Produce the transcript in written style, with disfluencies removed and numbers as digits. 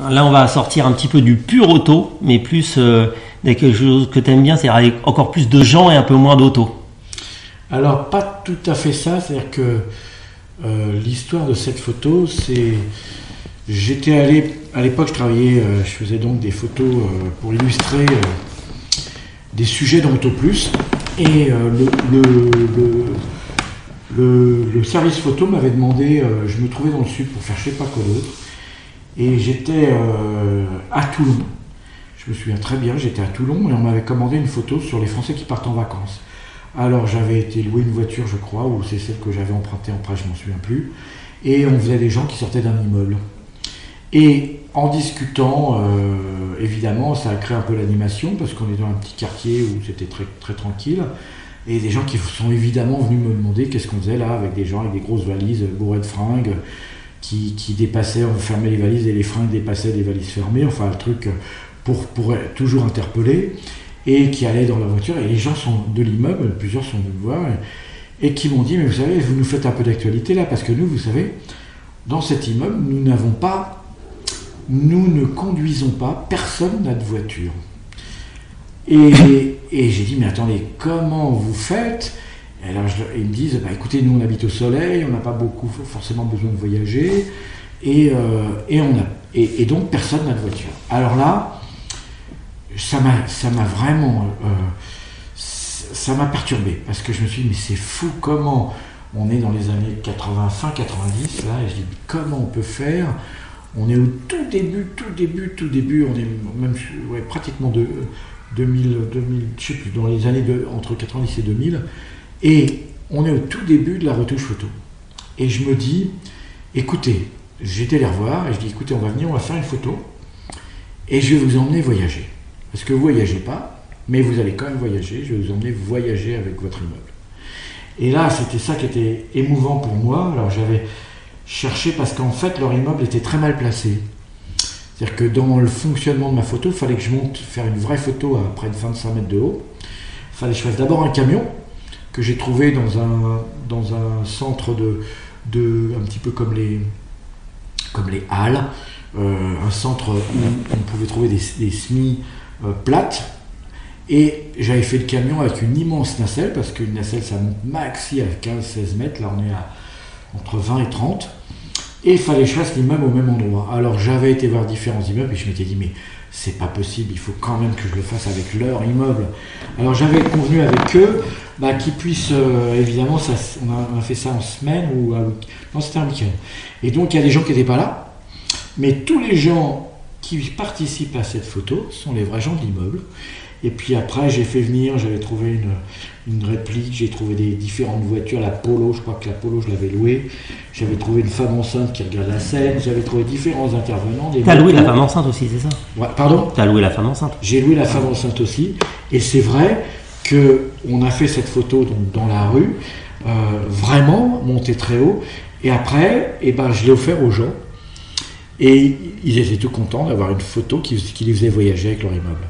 Là, on va sortir un petit peu du pur auto, mais plus quelque chose que tu aimes bien, c'est-à-dire avec encore plus de gens et un peu moins d'auto. Alors, pas tout à fait ça, c'est-à-dire que l'histoire de cette photo, c'est... J'étais allé, à l'époque je travaillais, je faisais donc des photos pour illustrer des sujets dans Auto Plus, et le service photo m'avait demandé, je me trouvais dans le sud pour faire je sais pas quoi d'autre, et j'étais à Toulon. Je me souviens très bien, j'étais à Toulon et on m'avait commandé une photo sur les Français qui partent en vacances. Alors j'avais été louer une voiture, je crois, ou c'est celle que j'avais empruntée après, je m'en souviens plus, et on faisait des gens qui sortaient d'un immeuble. Et en discutant, évidemment, ça a créé un peu l'animation, parce qu'on est dans un petit quartier où c'était très, très tranquille, et des gens qui sont évidemment venus me demander qu'est-ce qu'on faisait là, avec des gens avec des grosses valises bourrées de fringues, qui dépassaient, on fermait les valises et les fringues dépassaient les valises fermées, enfin le truc pour toujours interpeller, et qui allaient dans la voiture, et les gens sont de l'immeuble, plusieurs sont venus me voir, et qui m'ont dit, mais vous savez, vous nous faites un peu d'actualité là, parce que nous, vous savez, dans cet immeuble, nous ne conduisons pas, personne n'a de voiture. Et j'ai dit, mais attendez, comment vous faites? Et alors ils me disent, bah, écoutez, nous on habite au soleil, on n'a pas forcément besoin de voyager, et donc personne n'a de voiture. Alors là, ça m'a vraiment, ça m'a perturbé, parce que je me suis dit, mais c'est fou, comment on est dans les années 80, fin 90, là, et je dis, mais comment on peut faire? On est au tout début, on est même pratiquement de 2000, je sais plus, dans les années entre 90 et 2000, et on est au tout début de la retouche photo. Et je me dis, écoutez, j'étais les revoir, et je dis, écoutez, on va venir, on va faire une photo, et je vais vous emmener voyager. Parce que vous ne voyagez pas, mais vous allez quand même voyager, je vais vous emmener voyager avec votre immeuble. Et là, c'était ça qui était émouvant pour moi. Alors j'avais cherché, parce qu'en fait, leur immeuble était très mal placé. C'est-à-dire que dans le fonctionnement de ma photo, il fallait que je monte faire une vraie photo à près de 25 mètres de haut. Il fallait que je fasse d'abord un camion, que j'ai trouvé dans un centre un petit peu comme les Halles, un centre où on pouvait trouver des semis plates, et j'avais fait le camion avec une immense nacelle, parce qu'une nacelle ça monte maxi à 15-16 mètres, là on est à entre 20 et 30, et il fallait que je fasse l'immeuble au même endroit. Alors j'avais été voir différents immeubles et je m'étais dit, mais c'est pas possible, il faut quand même que je le fasse avec leur immeuble. Alors j'avais convenu avec eux qu'ils puissent, évidemment, on a fait ça en semaine ou non, c'était un week-end. Et donc il y a des gens qui n'étaient pas là, mais tous les gens qui participent à cette photo sont les vrais gens de l'immeuble. Et puis après, j'ai fait venir, j'avais trouvé une réplique, j'ai trouvé des différentes voitures, la Polo, je crois que la Polo, je l'avais louée. J'avais trouvé une femme enceinte qui regarde la scène, j'avais trouvé différents intervenants. T'as loué la femme enceinte aussi, c'est ça? Ouais, pardon? T'as loué la femme enceinte? J'ai loué la femme enceinte aussi. Et c'est vrai qu'on a fait cette photo donc, dans la rue, vraiment montée très haut. Et après, je l'ai offert aux gens. Et ils étaient tout contents d'avoir une photo qui les faisait voyager avec leur immeuble.